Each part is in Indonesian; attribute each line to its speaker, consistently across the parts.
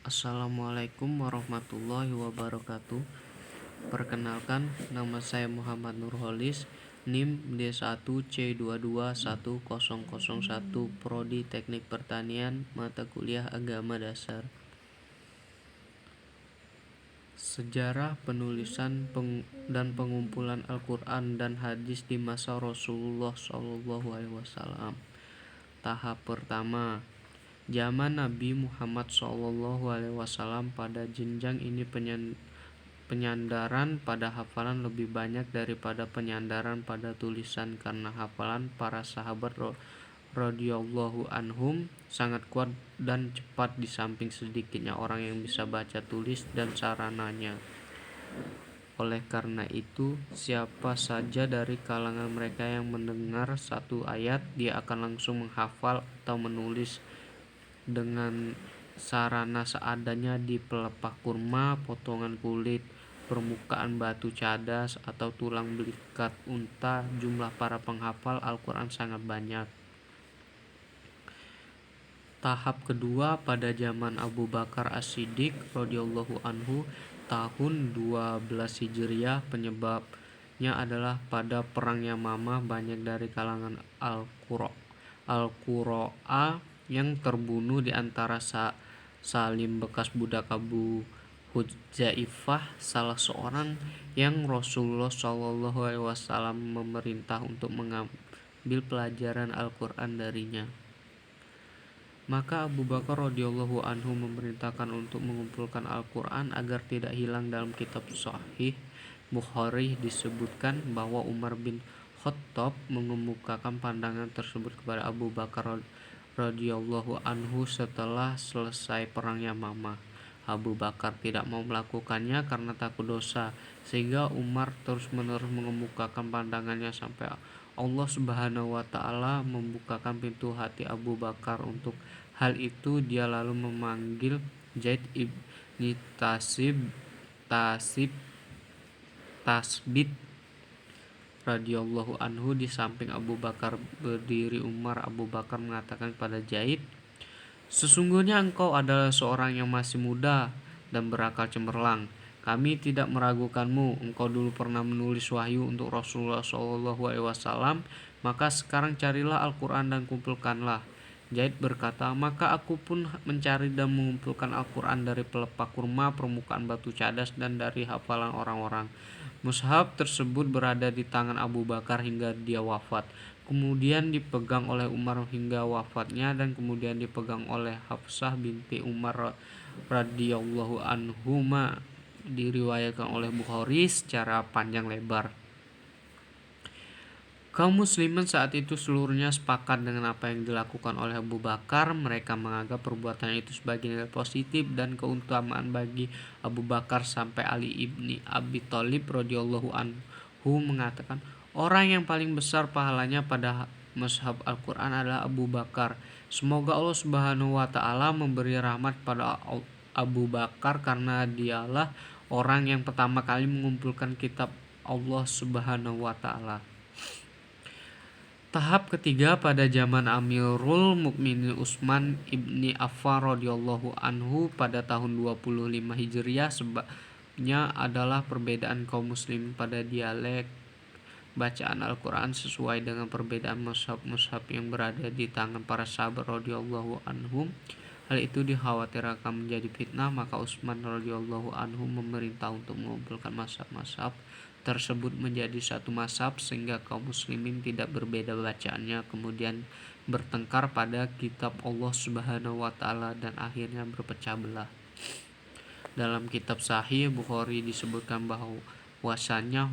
Speaker 1: Assalamualaikum warahmatullahi wabarakatuh. Perkenalkan, nama saya Muhammad Nurholis, NIM D1C221001, Prodi Teknik Pertanian, mata kuliah Agama Dasar. Sejarah penulisan dan pengumpulan Al-Quran dan hadis di masa Rasulullah SAW. Tahap pertama, zaman Nabi Muhammad SAW. Pada jenjang ini penyandaran pada hafalan lebih banyak daripada penyandaran pada tulisan, karena hafalan para sahabat radhiyallahu anhum sangat kuat dan cepat, di samping sedikitnya orang yang bisa baca tulis dan sarananya. Oleh karena itu, siapa saja dari kalangan mereka yang mendengar satu ayat, dia akan langsung menghafal atau menulis dengan sarana seadanya di pelepah kurma, potongan kulit, permukaan batu cadas, atau tulang belikat unta. Jumlah para penghafal Al-Quran sangat banyak. Tahap kedua, pada zaman Abu Bakar As-Siddiq radhiyallahu anhu tahun 12 Hijriah. Penyebabnya adalah pada perang Yamamah banyak dari kalangan Al-Qura'a yang terbunuh, di antara Salim bekas budak Abu Hudzaifah, salah seorang yang Rasulullah SAW memerintah untuk mengambil pelajaran Al-Quran darinya. Maka Abu Bakar radhiyallahu anhu memerintahkan untuk mengumpulkan Al-Quran agar tidak hilang. Dalam kitab Sahih Bukhari disebutkan bahwa Umar bin Khattab mengemukakan pandangan tersebut kepada Abu Bakar radhiyallahu anhu setelah selesai perang Yamamah. Abu Bakar tidak mau melakukannya karena takut dosa, sehingga Umar terus-menerus mengemukakan pandangannya sampai Allah Subhanahu wa Ta'ala membukakan pintu hati Abu Bakar untuk hal itu. Dia lalu memanggil Zaid ibni Tasbit radhiyallahu anhu di samping Abu Bakar berdiri Umar. Abu Bakar mengatakan kepada Zaid, "Sesungguhnya engkau adalah seorang yang masih muda dan berakal cemerlang. Kami tidak meragukanmu. Engkau dulu pernah menulis wahyu untuk Rasulullah SAW. Maka sekarang carilah Al-Quran dan kumpulkanlah." Zaid berkata, "Maka aku pun mencari dan mengumpulkan Al-Quran dari pelepah kurma, permukaan batu cadas, dan dari hafalan orang-orang. Mushaf tersebut berada di tangan Abu Bakar hingga dia wafat. Kemudian dipegang oleh Umar hingga wafatnya, dan kemudian dipegang oleh Hafsah binti Umar radhiyallahu anhuma." Diriwayatkan oleh Bukhari secara panjang lebar. Kaum muslimin saat itu seluruhnya sepakat dengan apa yang dilakukan oleh Abu Bakar. Mereka menganggap perbuatan itu sebagai nilai positif dan keutamaan bagi Abu Bakar, sampai Ali ibni Abi Thalib radhiyallahu anhu mengatakan, "Orang yang paling besar pahalanya pada mushaf Al-Quran adalah Abu Bakar. Semoga Allah Subhanahu wa Ta'ala memberi rahmat pada Abu Bakar, karena dialah orang yang pertama kali mengumpulkan kitab Allah Subhanahu wa Ta'ala." Tahap ketiga, pada zaman Amirul Mukminin Utsman ibni Affan radhiyallahu anhu pada tahun 25 Hijriah. Sebabnya adalah perbedaan kaum muslim pada dialek bacaan Al-Quran sesuai dengan perbedaan mushaf-mushaf yang berada di tangan para sahabat radhiyallahu anhum. Hal itu dikhawatirkan menjadi fitnah, maka Utsman radhiyallahu anhu memerintah untuk mengumpulkan mushaf-mushaf tersebut menjadi satu mushaf, sehingga kaum muslimin tidak berbeda bacaannya, kemudian bertengkar pada kitab Allah Subhanahu wa Ta'ala dan akhirnya berpecah belah. Dalam kitab Sahih Bukhari disebutkan bahwasannya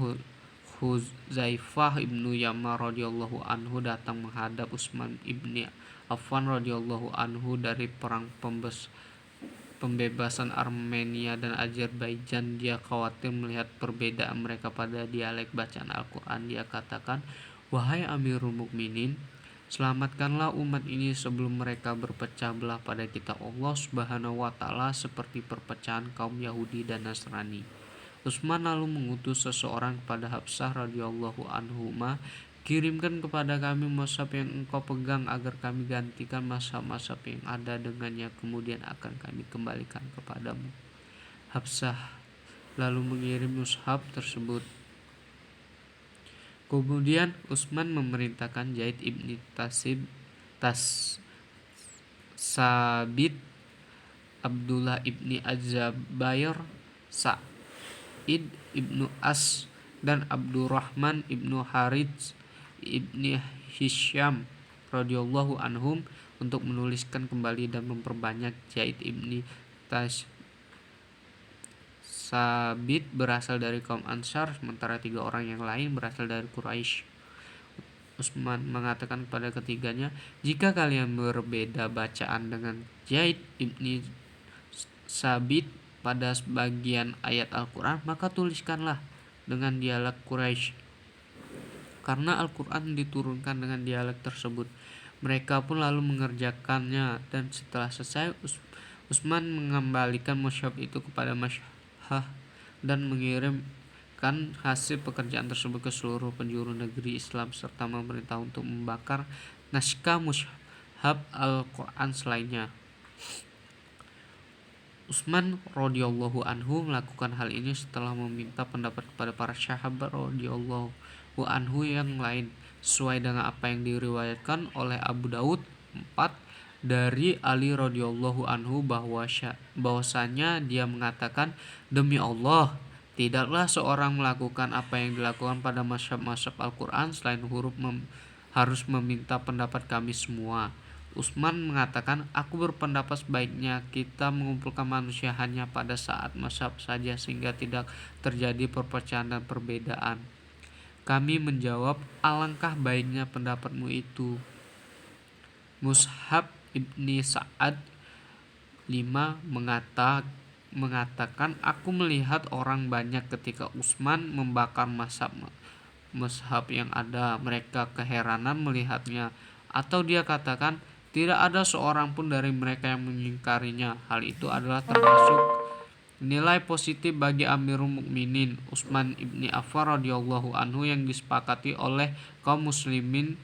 Speaker 1: Hudzaifah ibnu Yaman radhiyallahu anhu datang menghadap Utsman ibni Affan radhiyallahu anhu dari perang pembebasan Armenia dan Azerbaijan. Dia khawatir melihat perbedaan mereka pada dialek bacaan Al-Quran. Dia katakan, "Wahai Amirul Mukminin, selamatkanlah umat ini sebelum mereka berpecah belah pada kitab Allah Subhanahu wa Ta'ala seperti perpecahan kaum Yahudi dan Nasrani." Utsman lalu mengutus seseorang kepada Hafsah radhiyallahu anhuma, Kirimkan kepada kami mazhab yang engkau pegang agar kami gantikan mazhab-mazhab yang ada dengannya, kemudian akan kami kembalikan kepadamu. Hafsah lalu mengirim mushaf tersebut. Kemudian Utsman memerintahkan Zaid ibni Sabit, Abdullah ibni Az-Zubair, Sa'id ibnu As, dan Abdurrahman ibnu Harits ibni Hisham radhiyallahu anhum untuk menuliskan kembali dan memperbanyak. Zaid ibni Sabit berasal dari kaum Ansar, sementara 3 orang yang lain berasal dari Quraisy. Utsman mengatakan kepada ketiganya, jika kalian berbeda bacaan dengan Zaid ibni Sabit pada sebagian ayat Al-Quran, maka tuliskanlah dengan dialek Quraisy, karena Al-Quran diturunkan dengan dialek tersebut. Mereka pun lalu mengerjakannya, dan setelah selesai Utsman mengembalikan mushaf itu kepada Masyah dan mengirimkan hasil pekerjaan tersebut ke seluruh penjuru negeri Islam serta memerintah untuk membakar naskah mushaf Al-Quran selainnya. Utsman radhiyallahu anhu melakukan hal ini setelah meminta pendapat kepada para sahabat radhiyallahu anhu yang lain, sesuai dengan apa yang diriwayatkan oleh Abu Daud 4 dari Ali radhiyallahu anhu bahwasanya dia mengatakan, demi Allah, tidaklah seorang melakukan apa yang dilakukan pada mazhab-mazhab Al-Quran selain harus meminta pendapat kami semua. Utsman mengatakan, aku berpendapat sebaiknya kita mengumpulkan manusia hanya pada saat mazhab saja sehingga tidak terjadi perpecahan dan perbedaan. Kami menjawab, alangkah baiknya pendapatmu itu. Mushab ibni Sa'ad 5 mengatakan, aku melihat orang banyak ketika Utsman membakar mazhab yang ada. Mereka keheranan melihatnya. Atau dia katakan, tidak ada seorang pun dari mereka yang mengingkarinya. Hal itu adalah termasuk nilai positif bagi Amirul Mukminin Utsman ibni Affan radhiyallahu anhu yang disepakati oleh kaum muslimin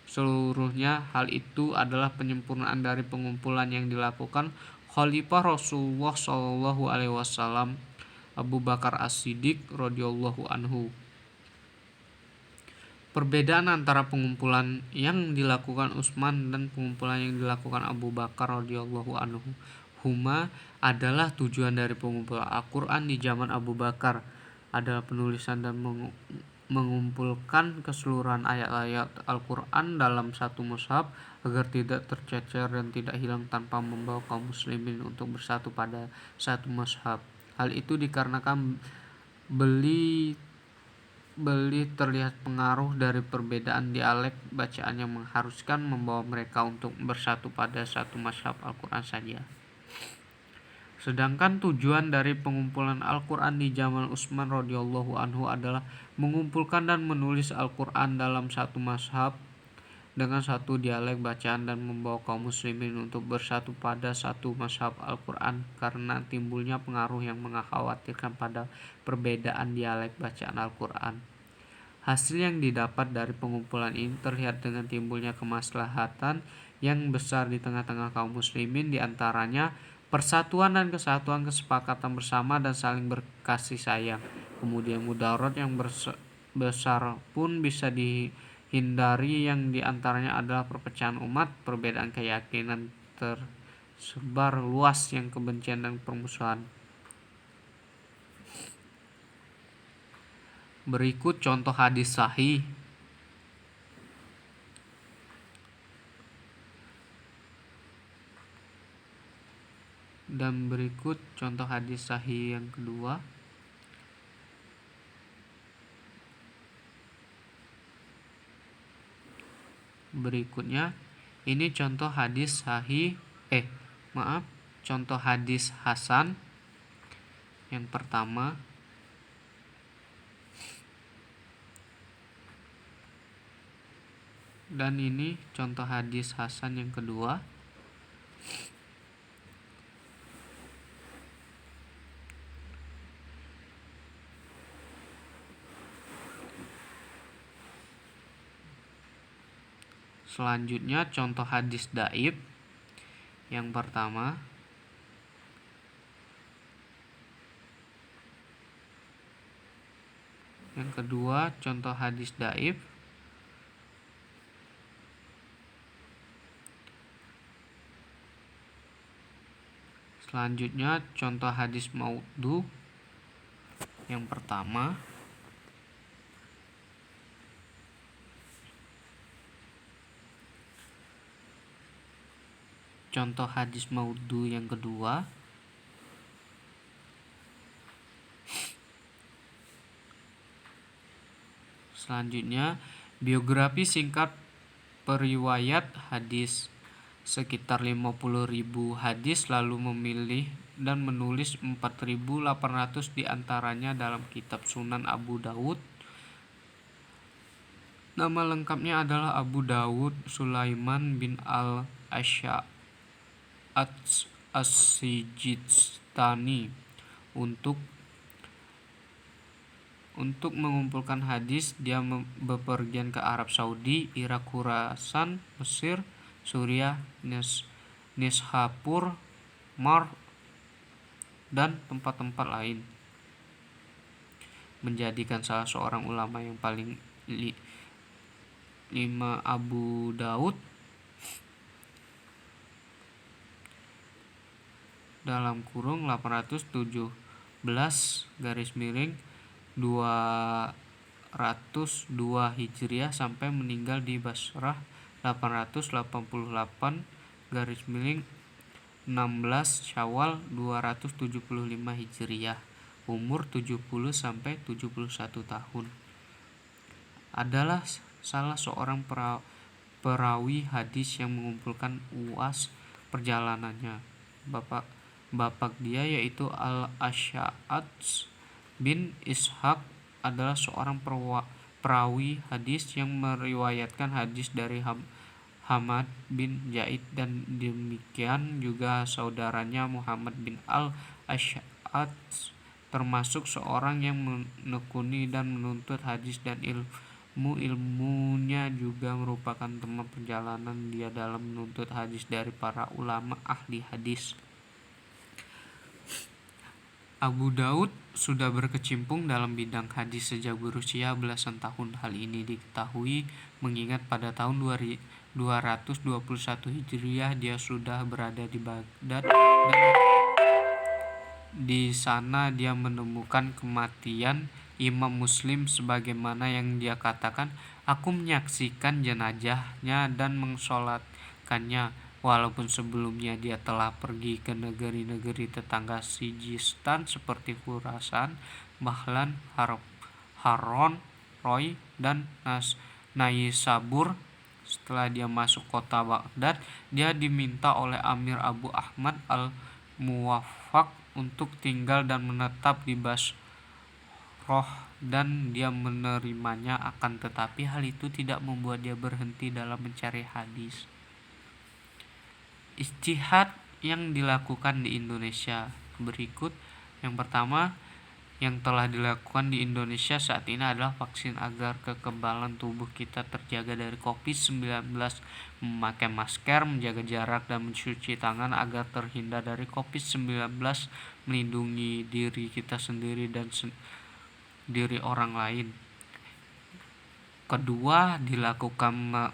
Speaker 1: seluruhnya. Hal itu adalah penyempurnaan dari pengumpulan yang dilakukan Khalifah Rasulullah Shallallahu alaihi wasallam Abu Bakar As-Siddiq radhiyallahu anhu. Perbedaan antara pengumpulan yang dilakukan Utsman dan pengumpulan yang dilakukan Abu Bakar radhiyallahu anhu adalah tujuan dari pengumpulan Al-Quran di zaman Abu Bakar adalah penulisan dan mengumpulkan keseluruhan ayat-ayat Al-Quran dalam satu mushaf agar tidak tercecer dan tidak hilang, tanpa membawa kaum muslimin untuk bersatu pada satu mushaf. Hal itu dikarenakan beli terlihat pengaruh dari perbedaan dialek bacaan yang mengharuskan membawa mereka untuk bersatu pada satu mazhab Al-Quran saja. Sedangkan tujuan dari pengumpulan Al-Quran di zaman Utsman radhiyallahu anhu adalah mengumpulkan dan menulis Al-Quran dalam satu mazhab dengan satu dialek bacaan dan membawa kaum muslimin untuk bersatu pada satu mazhab Al-Quran karena timbulnya pengaruh yang mengkhawatirkan pada perbedaan dialek bacaan Al-Quran. Hasil yang didapat dari pengumpulan ini terlihat dengan timbulnya kemaslahatan yang besar di tengah-tengah kaum muslimin, diantaranya persatuan dan kesatuan, kesepakatan bersama dan saling berkasih sayang. Kemudian mudarat yang besar pun bisa dihindari, yang diantaranya adalah perpecahan umat, perbedaan keyakinan tersebar luas, yang kebencian dan permusuhan. Berikut contoh hadis sahih. Dan berikut contoh hadis sahih yang kedua. Berikutnya ini contoh hadis sahih contoh hadis hasan yang pertama. Dan ini contoh hadis hasan yang kedua. Selanjutnya contoh hadis dhaif. Yang pertama, yang kedua contoh hadis dhaif. Selanjutnya contoh hadis maudhu. Yang pertama, contoh hadis maudhu yang kedua. Selanjutnya, biografi singkat periwayat hadis. Sekitar 50.000 hadis lalu memilih dan menulis 4.800 diantaranya dalam kitab Sunan Abu Dawud. Nama lengkapnya adalah Abu Dawud Sulaiman bin al-Ash'ath as-Sijistani. Untuk mengumpulkan hadis, dia bepergian ke Arab Saudi, Irak, Khurasan, Mesir, Suriah, Nishapur, Mar, dan tempat-tempat lain. Menjadikan salah seorang ulama yang paling lima Abu Daud dalam kurung 817 (-202 Hijriah) sampai meninggal di Basrah 888 (16 Syawal 275 Hijriah), umur 70 sampai 71 tahun. Adalah salah seorang perawi hadis yang mengumpulkan uas perjalanannya. Bapak dia yaitu Al-Ash'ath bin Ishaq adalah seorang perawi hadis yang meriwayatkan hadis dari Hamad bin Zaid, dan demikian juga saudaranya Muhammad bin Al-Ash'ath, termasuk seorang yang menekuni dan menuntut hadis, dan ilmunya juga merupakan teman perjalanan dia dalam menuntut hadis dari para ulama ahli hadis. Abu Daud sudah berkecimpung dalam bidang hadis sejak berusia belasan tahun. Hal ini diketahui mengingat pada tahun 221 Hijriah dia sudah berada di Baghdad, dan di sana dia menemukan kematian Imam Muslim sebagaimana yang dia katakan, "Aku menyaksikan jenazahnya dan mensolatkannya." Walaupun sebelumnya dia telah pergi ke negeri-negeri tetangga Sijistan seperti Khurasan, Bahlan, Haron, Roy, dan Naisabur. Setelah dia masuk kota Baghdad, dia diminta oleh Amir Abu Ahmad al-Muwaffaq untuk tinggal dan menetap di Basrah, dan dia menerimanya. Akan tetapi hal itu tidak membuat dia berhenti dalam mencari hadis. Ijtihad yang dilakukan di Indonesia berikut. Yang pertama yang telah dilakukan di Indonesia saat ini adalah vaksin agar kekebalan tubuh kita terjaga dari COVID-19, memakai masker, menjaga jarak, dan mencuci tangan agar terhindar dari COVID-19, melindungi diri kita sendiri dan diri orang lain. Kedua, dilakukan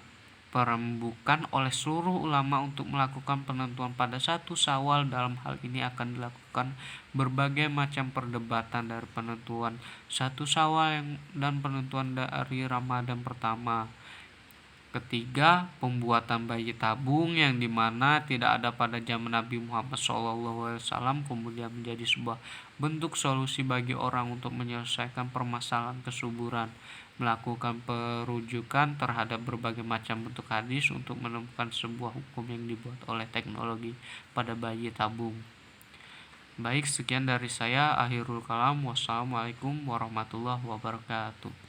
Speaker 1: perembukan oleh seluruh ulama untuk melakukan penentuan pada 1 Syawal. Dalam hal ini akan dilakukan berbagai macam perdebatan dari penentuan 1 Syawal dan penentuan dari Ramadan pertama. Ketiga, pembuatan bayi tabung yang dimana tidak ada pada zaman Nabi Muhammad SAW, kemudian menjadi sebuah bentuk solusi bagi orang untuk menyelesaikan permasalahan kesuburan. Melakukan perujukan terhadap berbagai macam bentuk hadis untuk menemukan sebuah hukum yang dibuat oleh teknologi pada bayi tabung. Baik, sekian dari saya. Akhirul kalam. Wassalamualaikum warahmatullahi wabarakatuh.